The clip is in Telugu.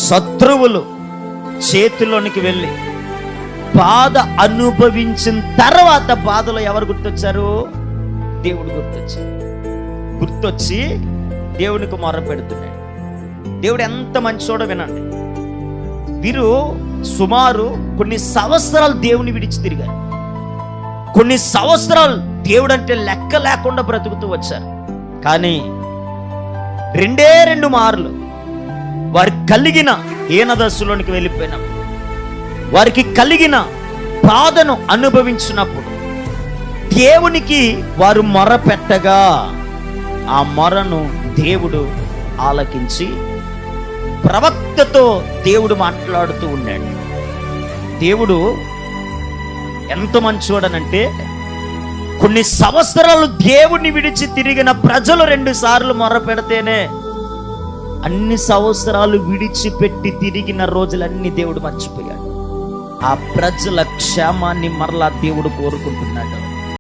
శత్రువులు చేతిలోనికి వెళ్ళి బాధ అనుభవించిన తర్వాత బాధలో ఎవరు గుర్తొచ్చారు? దేవుడు గుర్తొచ్చి దేవునికి మొర పెడుతున్నాడు. దేవుడు ఎంత మంచోడో వినండి. వీరు సుమారు కొన్ని సంవత్సరాలు దేవుని విడిచి తిరిగారు. కొన్ని సంవత్సరాలు దేవుడు అంటే లెక్క లేకుండా బ్రతుకుతూ వచ్చారు. కానీ 2 మార్లు వారు కలిగిన హీనదశలోనికి వెళ్ళిపోయినప్పుడు, వారికి కలిగిన బాధను అనుభవించినప్పుడు దేవునికి వారు మొర పెట్టగా ఆ మొరను దేవుడు ఆలకించి ప్రవక్తతో దేవుడు మాట్లాడుతూ ఉన్నాడు. దేవుడు ఎంత మంచోడనంటే, కొన్ని సంవత్సరాలు దేవుణ్ణి విడిచి తిరిగిన ప్రజలు 2 సార్లు మొర పెడితేనే అన్ని సంవత్సరాలు విడిచిపెట్టి తిరిగిన రోజులన్నీ దేవుడు మర్చిపోయాడు. ఆ ప్రజల క్షేమాన్ని మరలా దేవుడు కోరుకుంటున్నాడు.